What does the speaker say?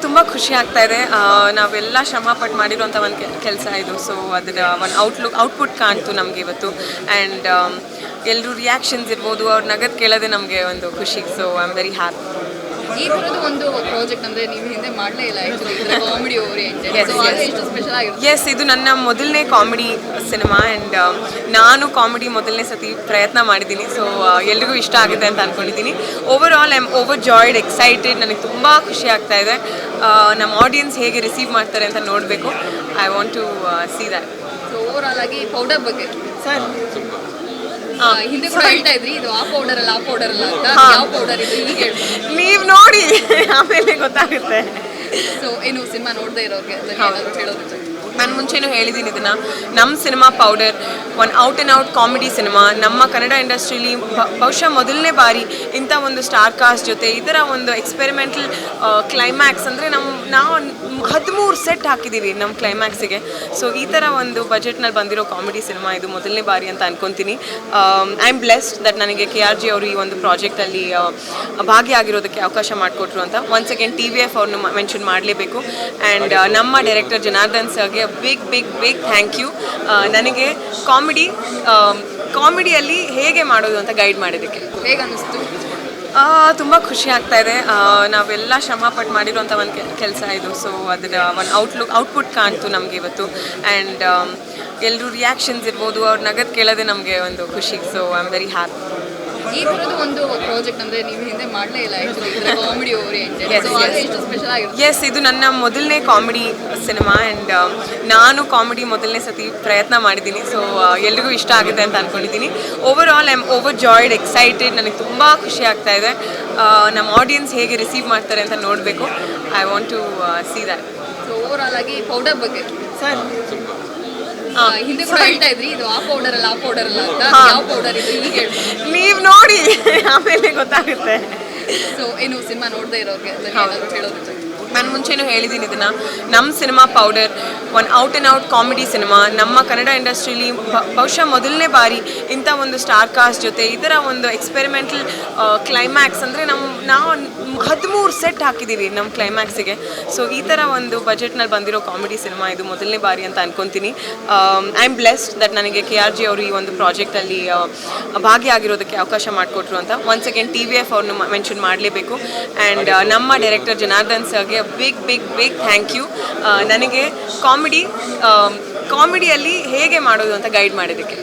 ತುಂಬ ಖುಷಿ ಆಗ್ತಾ ಇದೆ. ನಾವೆಲ್ಲ ಶ್ರಮಪಟ್ಟು ಮಾಡಿರುವಂಥ ಒಂದು ಕೆಲಸ ಇದು. ಸೊ ಅದರ ಒಂದು ಔಟ್ಪುಟ್ ಕಾಣ್ತು ನಮಗೆ ಇವತ್ತು. ಆ್ಯಂಡ್ ಎಲ್ಲರೂ ರಿಯಾಕ್ಷನ್ಸ್ ಇರ್ಬೋದು, ಅವ್ರು ನಗದು ಕೇಳೋದೇ ನಮಗೆ ಒಂದು ಖುಷಿ. So I am very happy. ಈ ಥರದ್ದು ಒಂದು ಪ್ರಾಜೆಕ್ಟ್ ಅಂದರೆ ನೀವು ಹಿಂದೆ ಮಾಡಲೇ ಇಲ್ಲ ಆ್ಯಕ್ಚುಲಿ, ಕಾಮಿಡಿ ಓರಿಯೆಂಟೆಡ್. ಸೊ ಅದು ಎಷ್ಟು ಸ್ಪೆಷಲ್ ಆಗಿರುತ್ತೆ? ಎಸ್, ಇದು ನನ್ನ ಮೊದಲನೇ ಕಾಮಿಡಿ ಸಿನಿಮಾ. ಆ್ಯಂಡ್ ನಾನು ಕಾಮಿಡಿ ಮೊದಲನೇ ಸತಿ ಪ್ರಯತ್ನ ಮಾಡಿದ್ದೀನಿ. ಸೊ ಎಲ್ರಿಗೂ ಇಷ್ಟ ಆಗುತ್ತೆ ಅಂತ ಅಂದ್ಕೊಂಡಿದ್ದೀನಿ. Overall I am overjoyed, excited. ನನಗೆ ತುಂಬ ಖುಷಿ ಆಗ್ತಾ ಇದೆ. ನಮ್ಮ ಆಡಿಯನ್ಸ್ ಹೇಗೆ ರಿಸೀವ್ ಮಾಡ್ತಾರೆ ಅಂತ ನೋಡಬೇಕು. I want to see that. So over all ಆಗಿ ಪೌಡರ್ ಬಗ್ಗೆ ಸರ್, ಹಿಂದೆ ಕೂಡ ಹೇಳ್ತಾ ಇದ್ರಿ, ಇದು ಆ ಪೌಡರ್ ಅಲ್ಲ ಅಂತ. ಯಾವ ಪೌಡರ್ ಇದು ಈಗ ಹೇಳ್ಬೋದು? ನೀವು ನೋಡಿ ಆಮೇಲೆ ಗೊತ್ತಾಗುತ್ತೆ. ಸೊ ಏನು ಸಿನಿಮಾ ನೋಡದೇ ಇರೋರಿಗೆ ಹೇಳೋದು? ನಾನು ಮುಂಚೆನೂ ಹೇಳಿದ್ದೀನಿ ಇದನ್ನು. ನಮ್ಮ ಸಿನಿಮಾ ಪೌಡರ್ ಒಂದು out and out comedy cinema. ನಮ್ಮ ಕನ್ನಡ ಇಂಡಸ್ಟ್ರೀಲಿ ಬಹುಶಃ ಮೊದಲನೇ ಬಾರಿ ಇಂಥ ಒಂದು ಸ್ಟಾರ್ ಕಾಸ್ಟ್ ಜೊತೆ ಈ ಥರ ಒಂದು ಎಕ್ಸ್ಪೆರಿಮೆಂಟಲ್ ಕ್ಲೈಮ್ಯಾಕ್ಸ್ ಅಂದರೆ ನಾವು 13 ಸೆಟ್ ಹಾಕಿದ್ದೀವಿ ನಮ್ಮ ಕ್ಲೈಮ್ಯಾಕ್ಸಿಗೆ. ಸೊ ಈ ಥರ ಒಂದು ಬಜೆಟ್ನಲ್ಲಿ ಬಂದಿರೋ ಕಾಮಿಡಿ ಸಿನಿಮಾ ಇದು ಮೊದಲನೇ ಬಾರಿ ಅಂತ ಅಂದ್ಕೊತೀನಿ. ಐ ಆಮ್ ಬ್ಲೆಸ್ಡ್ ದಟ್ ನನಗೆ KRG ಅವರು ಈ ಒಂದು ಪ್ರಾಜೆಕ್ಟಲ್ಲಿ ಭಾಗಿಯಾಗಿರೋದಕ್ಕೆ ಅವಕಾಶ ಮಾಡಿಕೊಟ್ರು ಅಂತ. ಒನ್ಸ್ ಅಗೇನ್ TVF ಅವ್ರನ್ನ ಮೆನ್ಷನ್ ಮಾಡಲೇಬೇಕು. ಆ್ಯಂಡ್ ನಮ್ಮ ಡೈರೆಕ್ಟರ್ ಜನಾರ್ದನ್ ಸರ್ಗೆ ಬಿಗ್ ಥ್ಯಾಂಕ್ ಯು. ನನಗೆ ಕಾಮಿಡಿಯಲ್ಲಿ ಹೇಗೆ ಮಾಡೋದು ಅಂತ ಗೈಡ್ ಮಾಡೋದಕ್ಕೆ. ಹೇಗೆ ಅನ್ನಿಸ್ತು? ತುಂಬ ಖುಷಿ ಆಗ್ತಾ ಇದೆ. ನಾವೆಲ್ಲ ಶ್ರಮಪಟ್ಟು ಮಾಡಿರುವಂಥ ಒಂದು ಕೆಲಸ ಇದು. ಸೊ ಅದರ ಒಂದು ಔಟ್ಪುಟ್ ಕಾಣ್ತು ನಮಗೆ ಇವತ್ತು. ಆ್ಯಂಡ್ ಎಲ್ಲರೂ ರಿಯಾಕ್ಷನ್ಸ್ ಇರ್ಬೋದು, ಅವ್ರು ನಗದು ಕೇಳೋದೇ ನಮಗೆ ಒಂದು ಖುಷಿ. So I am very happy. ಈ ಥರದ್ದು ಒಂದು ಪ್ರಾಜೆಕ್ಟ್ ಅಂದರೆ ನೀವು ಹಿಂದೆ ಮಾಡಲೇ ಇಲ್ಲ ಆ್ಯಕ್ಚುಲಿ, ಕಾಮಿಡಿ ಓರಿಯೆಂಟೆಡ್. ಸೊ ಅದು ಎಷ್ಟು ಸ್ಪೆಷಲ್ ಆಗಿರುತ್ತೆ? ಎಸ್, ಇದು ನನ್ನ ಮೊದಲನೇ ಕಾಮಿಡಿ ಸಿನಿಮಾ. ಆ್ಯಂಡ್ ನಾನು ಕಾಮಿಡಿ ಮೊದಲನೇ ಸತಿ ಪ್ರಯತ್ನ ಮಾಡಿದ್ದೀನಿ. ಸೊ ಎಲ್ರಿಗೂ ಇಷ್ಟ ಆಗುತ್ತೆ ಅಂತ ಅಂದ್ಕೊಂಡಿದ್ದೀನಿ. Overall I am overjoyed, excited. ನನಗೆ ತುಂಬ ಖುಷಿ ಆಗ್ತಾ ಇದೆ. ನಮ್ಮ ಆಡಿಯನ್ಸ್ ಹೇಗೆ ರಿಸೀವ್ ಮಾಡ್ತಾರೆ ಅಂತ ನೋಡಬೇಕು. I want to see that. So over all ಆಗಿ ಪೌಡರ್ ಬಗ್ಗೆ ಸರ್, ಹಿಂದೆ ಕೂಡ ಹೇಳ್ತಾ ಇದ್ರಿ, ಇದು ಆ ಪೌಡರ್ ಅಲ್ಲ ಅಂತ. ಯಾವ ಪೌಡರ್ ಇದು ಈಗ ಹೇಳ್ಬೋದು? ನೀವು ನೋಡಿ ಆಮೇಲೆ ಗೊತ್ತಾಗುತ್ತೆ. ಸೊ ಏನು ಸಿನಿಮಾ ನೋಡದೇ ಇರೋರಿಗೆ ಹೇಳೋದು? ನಾನು ಮುಂಚೆನೂ ಹೇಳಿದ್ದೀನಿ ಇದನ್ನು. ನಮ್ಮ ಸಿನಿಮಾ ಪೌಡರ್ ಒಂದು out and out comedy cinema. ನಮ್ಮ ಕನ್ನಡ ಇಂಡಸ್ಟ್ರೀಲಿ ಬಹುಶಃ ಮೊದಲನೇ ಬಾರಿ ಇಂಥ ಒಂದು ಸ್ಟಾರ್ ಕಾಸ್ಟ್ ಜೊತೆ ಈ ಥರ ಒಂದು ಎಕ್ಸ್ಪೆರಿಮೆಂಟಲ್ ಕ್ಲೈಮ್ಯಾಕ್ಸ್ ಅಂದರೆ ನಾವು 13 ಸೆಟ್ ಹಾಕಿದ್ದೀವಿ ನಮ್ಮ ಕ್ಲೈಮ್ಯಾಕ್ಸಿಗೆ. ಸೊ ಈ ಥರ ಒಂದು ಬಜೆಟ್ನಲ್ಲಿ ಬಂದಿರೋ ಕಾಮಿಡಿ ಸಿನಿಮಾ ಇದು ಮೊದಲನೇ ಬಾರಿ ಅಂತ ಅಂದ್ಕೊತೀನಿ. ಐ ಆಮ್ ಬ್ಲೆಸ್ಡ್ ದಟ್ ನನಗೆ KRG ಅವರು ಈ ಒಂದು ಪ್ರಾಜೆಕ್ಟಲ್ಲಿ ಭಾಗಿಯಾಗಿರೋದಕ್ಕೆ ಅವಕಾಶ ಮಾಡಿಕೊಟ್ರು ಅಂತ. ಒನ್ಸ್ ಅಗೇನ್ TVF ಅವ್ರನ್ನ ಮೆನ್ಷನ್ ಮಾಡಲೇಬೇಕು. ಆ್ಯಂಡ್ ನಮ್ಮ ಡೈರೆಕ್ಟರ್ ಜನಾರ್ದನ್ ಸರ್ಗೆ ಬಿಗ್ ಥ್ಯಾಂಕ್ ಯು. ನನಗೆ ಕಾಮಿಡಿಯಲ್ಲಿ ಹೇಗೆ ಮಾಡೋದು ಅಂತ ಗೈಡ್ ಮಾಡೋದಕ್ಕೆ.